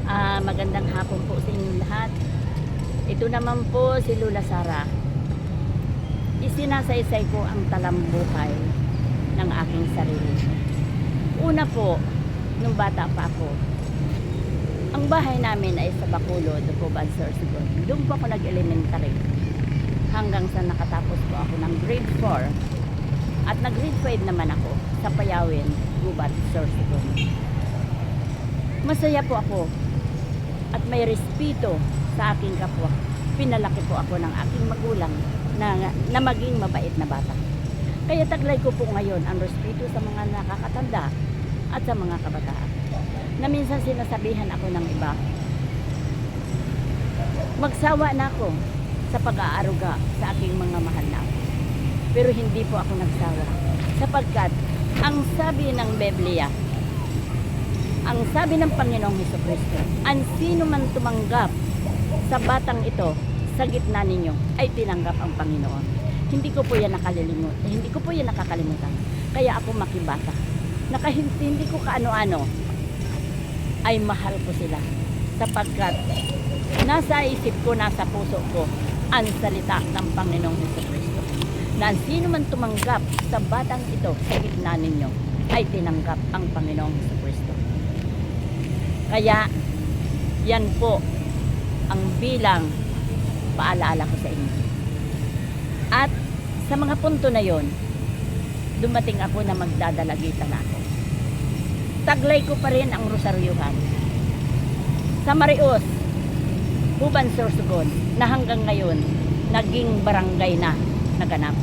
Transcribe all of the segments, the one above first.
Magandang hapon po sa inyong lahat. Ito naman po si Lola Sara. Isinasaysay ko ang talambuhay ng aking sarili. Una po, nung bata pa ako, ang bahay namin ay sa Bacolod, Ducoban, Sorsogon. Doon po ako nag-elementary hanggang sa nakatapos po ako ng grade 4. At nag-grade 5 naman ako sa Payawin, Gubat, Sorsogon. Masaya po ako at may respeto sa aking kapwa. Pinalaki po ako ng aking magulang na maging mabait na bata. Kaya taglay ko po ngayon ang respeto sa mga nakakatanda at sa mga kabataan. Na minsan sinasabihan ako ng iba, magsawa na ako sa pag-aaruga sa aking mga mahal na ako. Pero hindi po ako nagsawa sapagkat ang sabi ng Biblia, ang sabi ng Panginoong Hesukristo, ang sino man tumanggap sa batang ito sa gitna ninyo ay tinanggap ang Panginoon. Hindi ko po yan nakalimutan. Hindi ko po yan nakakalimutan. Kaya ako makibata. Hindi ko kaano-ano ay mahal ko sila. Sapagkat nasa isip ko, nasa puso ko ang salita ng Panginoong Hesukristo. Na sino man tumanggap sa batang ito sa gitna ninyo ay tinanggap ang Panginoong Hesukristo. Kaya, yan po ang bilang paalala ko sa inyo. At sa mga punto na yon, dumating ako na magdadalagitan ako. Taglay ko pa rin ang rosaryuhan. Sa Marios, Guban, Sorsogon, na hanggang ngayon, naging barangay na naganap.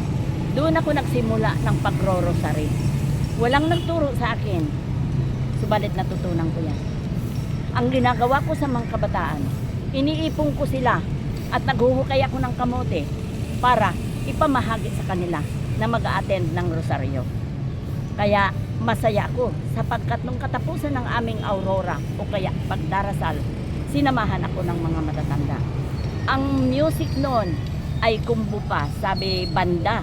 Doon ako nagsimula ng pagro-rosary. Walang nagturo sa akin, subalit natutunan ko yan. Ang ginagawa ko sa mga kabataan, iniipon ko sila at naghuhukay ako ng kamote para ipamahagi sa kanila na mag-a-attend ng rosaryo. Kaya masaya ako sapagkat nung katapusan ng aming aurora o kaya pagdarasal, sinamahan ako ng mga matatanda. Ang music noon ay kumbu pa, sabi banda.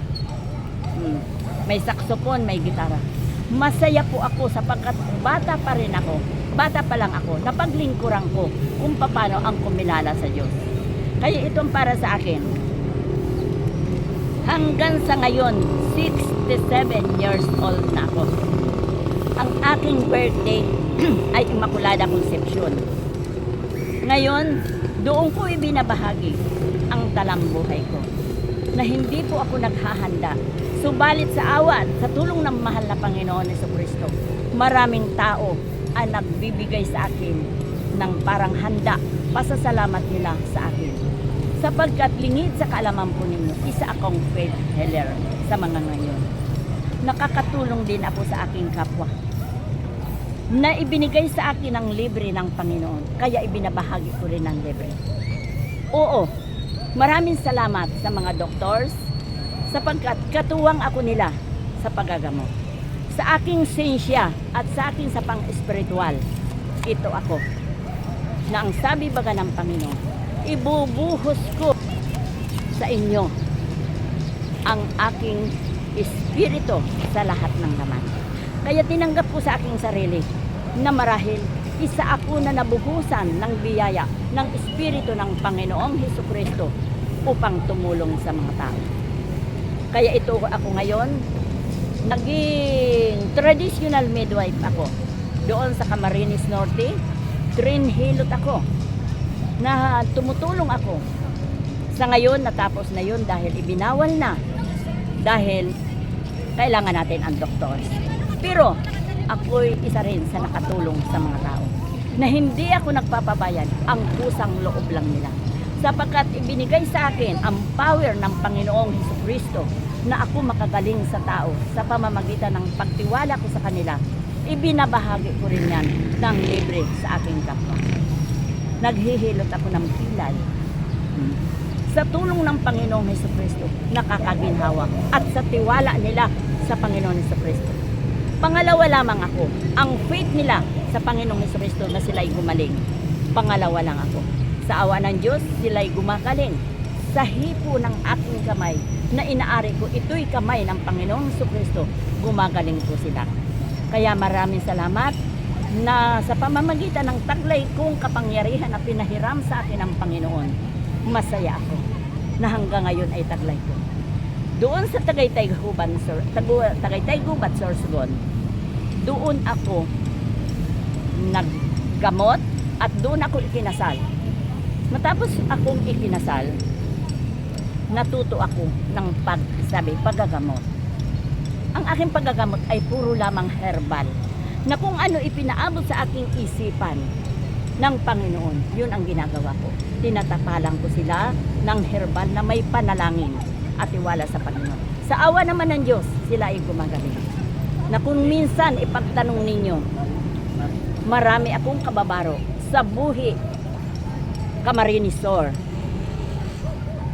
May saxophone, may gitara. Masaya po ako sapagkat bata pa rin ako. Bata pa lang ako, napaglingkuran ko kung paano ang kumilala sa Diyos. Kaya itong para sa akin. Hanggang sa ngayon, 67 years old na ako. Ang aking birthday ay Immaculada Concepcion. Ngayon, doon ko ibinabahagi ang talambuhay ko. Na hindi po ako naghahanda. Subalit sa awat, sa tulong ng mahal na Panginoon Jesucristo, maraming tao ang nagbibigay sa akin ng parang handa, pasasalamat nila sa akin. Sapagkat lingid sa kaalaman po ninyo, isa akong faith healer sa mga ngayon. Nakakatulong din ako sa aking kapwa na ibinigay sa akin ang libre ng Panginoon, kaya ibinabahagi ko rin ang libre. Oo, maraming salamat sa mga doctors sapagkat katuwang ako nila sa paggagamot. Sa aking sensya at sa aking sapang espiritual, ito ako. Na ang sabi baga ng Panginoon, ibubuhos ko sa inyo ang aking espiritu sa lahat ng laman. Kaya tinanggap ko sa aking sarili na marahil isa ako na nabuhusan ng biyaya ng espiritu ng Panginoong Hesukristo upang tumulong sa mga tao. Kaya ito ako ngayon, naging traditional midwife ako. Doon sa Camarines Norte, trinhilot ako na tumutulong ako. Sa ngayon, natapos na yun dahil ibinawal na. Dahil kailangan natin ang doktors. Pero ako'y isa rin sa nakatulong sa mga tao. Na hindi ako nagpapabayad, ang kusang loob lang nila. Sapagkat ibinigay sa akin ang power ng Panginoong Hesukristo na ako makagaling sa tao sa pamamagitan ng pagtiwala ko sa kanila, ibinabahagi ko rin yan ng libre sa aking kapwa. Naghihilot ako ng pilay. Sa tulong ng Panginoong Hesukristo, nakakaginhawa at sa tiwala nila sa Panginoong Hesukristo. Pangalawa lamang ako, ang faith nila sa Panginoong Hesukristo na sila'y gumaling. Pangalawa lang ako. Sa awa ng Diyos, sila'y gumagaling. Sa hipo ng aking kamay na inaari ko, ito'y kamay ng Panginoong Hesukristo, gumagaling po sila. Kaya maraming salamat na sa pamamagitan ng taglay kong kapangyarihan na pinahiram sa akin ng Panginoon, masaya ako na hanggang ngayon ay taglay ko. Doon sa Tagaytay Gubat, Sorsogon, doon ako naggamot at doon ako ikinasal. Matapos akong ikinasal, natuto ako ng paggagamot. Ang aking paggagamot ay puro lamang herbal, na kung ano ipinaabot sa aking isipan ng Panginoon, yun ang ginagawa ko. Tinatapalan ko sila ng herbal na may panalangin at tiwala sa Panginoon. Sa awa naman ng Diyos, sila ay gumagaling. Na kung minsan ipagtanong ninyo, marami akong kababaro sa buhi Camarines Sur.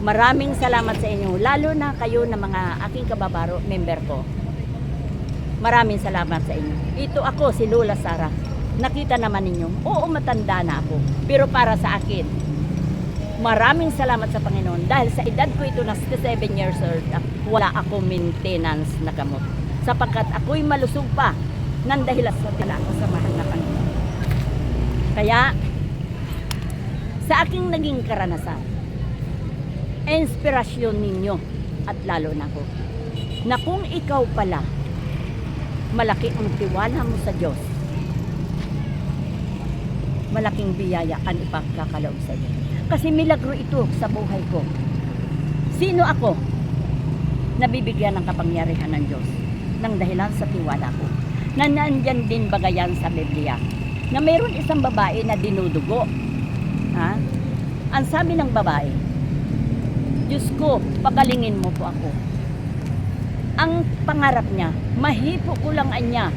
Maraming salamat sa inyo, lalo na kayo na mga aking kababaro, member ko. Maraming salamat sa inyo. Ito ako, si Lola Sara. Nakita naman ninyo, oo, matanda na ako. Pero para sa akin, maraming salamat sa Panginoon. Dahil sa edad ko ito na 67 years old, wala ako maintenance na gamot. Sapagkat ako'y malusog pa ng dahilan sa tila ako sa mahal na Panginoon. Kaya, sa aking naging karanasan, inspirasyon ninyo at lalo na ako, na kung ikaw pala, malaki ang tiwala mo sa Diyos, malaking biyaya ang ipagkakaloob sa iyo. Kasi milagro ito sa buhay ko. Sino ako? Nabibigyan ng kapangyarihan ng Diyos ng dahilan sa tiwala ko. Na nandyan din bagayan sa Biblia na mayroon isang babae na dinudugo. Ha? Ang sabi ng babae, Diyos ko, pagalingin mo po ako. Ang pangarap niya, mahipo ko lang niya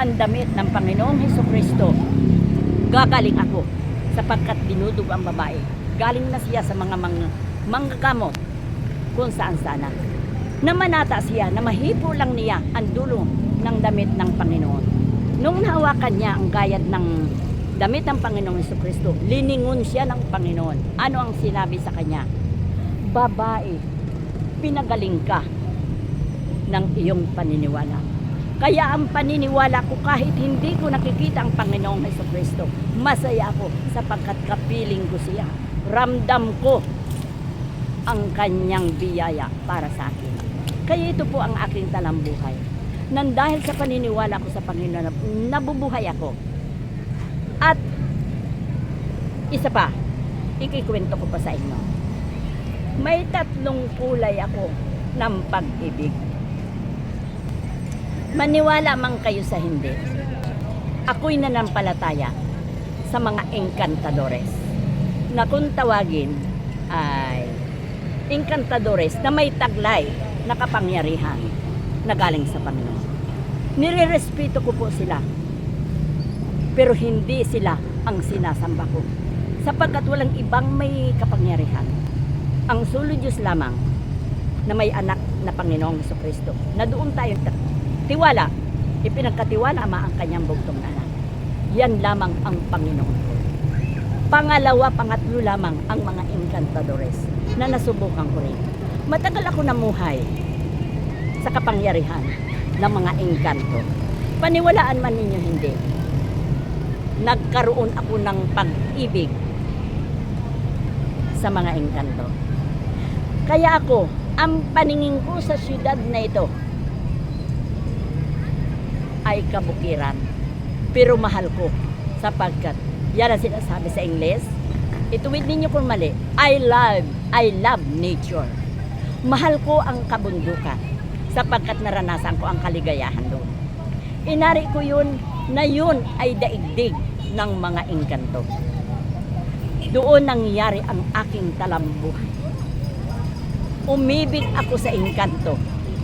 ang damit ng Panginoong Hesukristo. Gagaling ako sapagkat dinudugo ang babae. Galing na siya sa mga manggagamot kung saan sana. Namanata siya na mahipo lang niya ang dulo ng damit ng Panginoon. Nung nahawakan niya ang gayad ng damit ng Panginoong Hesukristo, liningon siya ng Panginoon. Ano ang sinabi sa kanya? Babae, pinagaling ka ng iyong paniniwala. Kaya ang paniniwala ko kahit hindi ko nakikita ang Panginoong Hesukristo, masaya ako sapagkat kapiling ko siya. Ramdam ko ang kanyang biyaya para sa akin. Kaya ito po ang aking talambuhay. Nang dahil sa paniniwala ko sa Panginoon, nabubuhay ako. At isa pa, ikikwento ko pa sa inyo. May 3 kulay ako ng pag-ibig. Maniwala man kayo sa hindi, ako'y nanampalataya sa mga encantadores na kung tawagin ay encantadores na may taglay na kapangyarihan na galing sa Panginoon. Nirerespeto ko po sila, pero hindi sila ang sinasamba ko sapagkat walang ibang may kapangyarihan. Ang solo Diyos lamang na may anak na Panginoong Hesukristo na doon tayo tiwala, ipinagkatiwala ang kanyang bugtong na anak. Yan lamang ang Panginoon ko. Pangalawa, pangatlo lamang ang mga encantadores na nasubukan ko rin. Matagal ako namuhay sa kapangyarihan ng mga engkanto. Paniwalaan man ninyo hindi, nagkaroon ako ng pag-ibig sa mga engkanto. Kaya ako, ang paningin ko sa syudad na ito ay kabukiran. Pero mahal ko sapagkat yan ang sinasabi sa Ingles. Ituwid ninyo kung mali. I love nature. Mahal ko ang kabundukan sapagkat naranasan ko ang kaligayahan doon. Inari ko yun na yun ay daigdig ng mga engkanto. Doon nangyari ang aking talambuhay. Umibig ako sa engkanto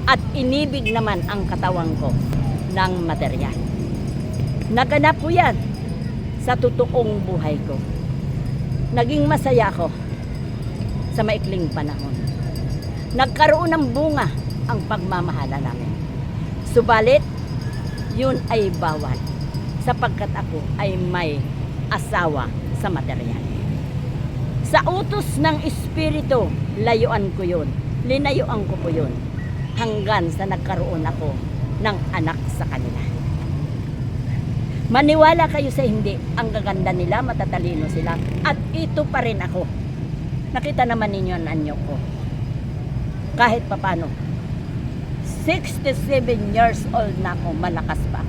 at inibig naman ang katawan ko ng material. Naganap ko yan sa totoong buhay ko. Naging masaya ako sa maikling panahon. Nagkaroon ng bunga ang pagmamahala namin. Subalit, yun ay bawal sapagkat ako ay may asawa sa material. Sa utos ng Espiritu, layuan ko yun. Linayuan ko po yun hanggang sa nagkaroon ako ng anak sa kanila. Maniwala kayo sa hindi, ang gaganda nila, matatalino sila. At ito pa rin ako. Nakita naman ninyo ang anyo ko. Kahit papano. 67 years old na ako, malakas pa.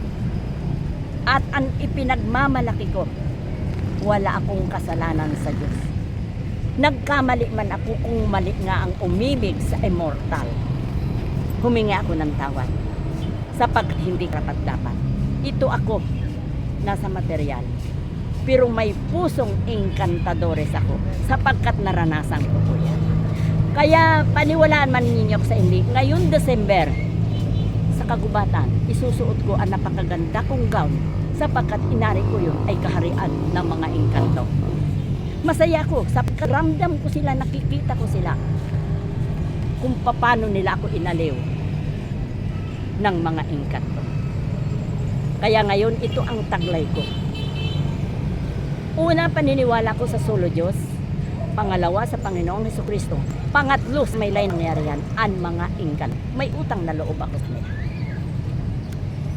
At ang ipinagmamalaki ko, wala akong kasalanan sa Diyos. Nagkamali man ako kung mali nga ang umibig sa immortal. Humingi ako ng tawad sapagkat hindi karapat dapat. Ito ako, nasa material. Pero may pusong encantadores ako sapagkat naranasan ko po yan. Kaya paniwalaan man ninyo sa hindi, ngayon December, sa kagubatan, isusuot ko ang napakaganda kong gown sapagkat inari ko yun ay kaharian ng mga engkanto. Masaya ko, sapagkat ramdam ko sila, nakikita ko sila kung paano nila ako inaliw ng mga engkanto. Kaya ngayon, ito ang taglay ko. Una, paniniwala ko sa solo Diyos. Pangalawa, sa Panginoong Hesukristo. Pangatlo, may lain nangyari yan, ang mga engkanto. May utang na loob ako sa nila.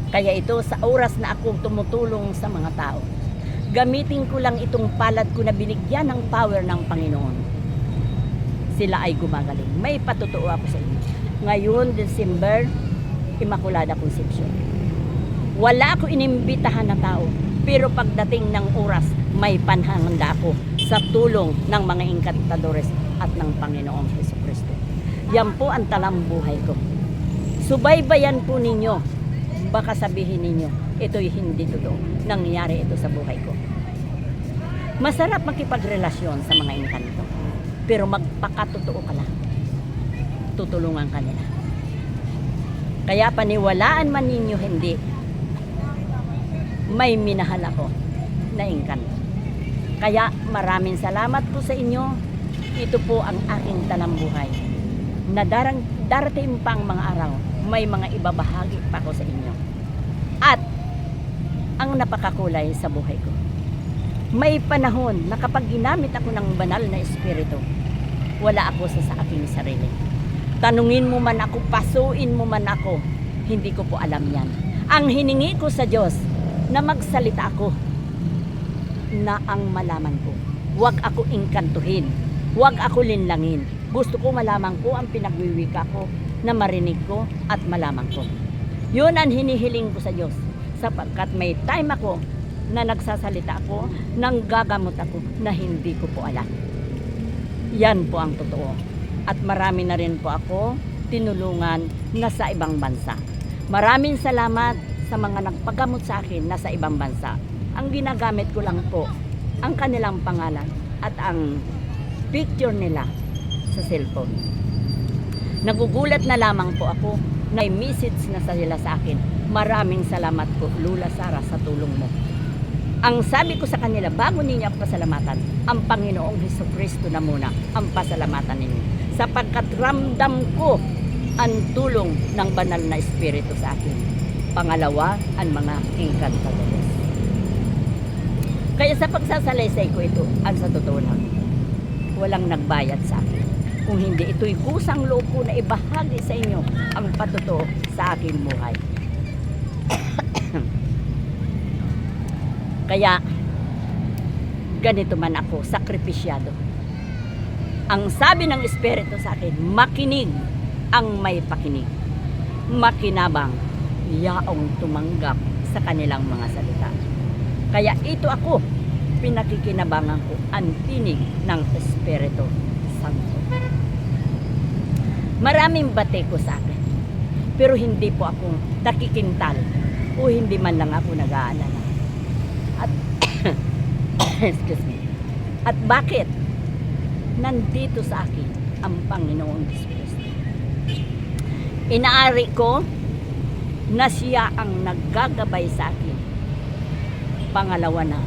Kaya ito, sa oras na ako tumutulong sa mga tao, gamitin ko lang itong palad ko na binigyan ng power ng Panginoon. Sila ay gumagaling. May patutuo ako sa inyo. Ngayon, December, Immaculada Conception. Wala ako inimbitahan na tao. Pero pagdating ng oras, may panhanganda ako sa tulong ng mga engkantadores at ng Panginoong Hesukristo. Yan po ang talambuhay ko. Subaybayan po ninyo. Baka sabihin ninyo, ito'y hindi totoo. Nangyari ito sa buhay ko. Masarap makipagrelasyon sa mga engkanto. Pero magpakatotoo ka lang. Tutulungan ka nila. Kaya paniwalaan man ninyo hindi, may minahal ako na engkanto. Kaya maraming salamat po sa inyo. Ito po ang aking talambuhay. Na darating pang mga araw, may mga ibabahagi pa ko sa inyo. At ang napakakulay sa buhay ko. May panahon na kapag ginamit ako ng banal na espiritu, wala ako sa aking sarili. Tanungin mo man ako, pasuin mo man ako, hindi ko po alam yan. Ang hiningi ko sa Diyos, na magsalita ako na ang malaman ko. Huwag ako engkantuhin. Huwag ako linlangin. Gusto ko malaman ko ang pinagwiwika ko na marinig ko at malaman ko. Yun ang hinihiling ko sa Diyos. Sapagkat may time ako na nagsasalita ako, nang gagamot ako na hindi ko po alam. Yan po ang totoo. At marami na rin po ako tinulungan na sa ibang bansa. Maraming salamat sa mga nagpagamot sa akin na sa ibang bansa. Ang ginagamit ko lang po ang kanilang pangalan at ang picture nila sa cellphone. Nagugulat na lamang po ako na may message na sila sa akin. Maraming salamat po, Lula Sara, sa tulong mo. Ang sabi ko sa kanila, bago ninyo ako pasalamatan, ang Panginoong Hesukristo na muna ang pasalamatan ninyo. Sapagkat ramdam ko ang tulong ng banal na espiritu sa akin. Pangalawa, ang mga engkantadores. Kaya sa pagsasalaysay ko ito, ang sa totoo lang, walang nagbayad sa akin. Kung hindi, ito'y kusang loob ko na ibahagi sa inyo ang patotoo sa aking buhay. Kaya, ganito man ako, sakripisyado. Ang sabi ng Espiritu sa akin, makinig ang may pakinig. Makinabang, yaong tumanggap sa kanilang mga salita. Kaya ito ako, pinakikinabangan ko ang tinig ng Espiritu Santo. Maraming bate ko sa akin, pero hindi po ako nakikintal o hindi man lang ako nag-aalala. At excuse me. At bakit? Nandito sa akin ang Panginoong Kristo. Inaari ko na siya ang naggagabay sa akin. Pangalawa na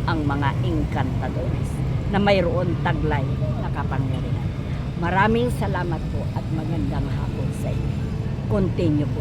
ang mga engkantadores na mayroon taglay na kapangyarihan. Maraming salamat po at magandang hapon sa inyo. Continue po.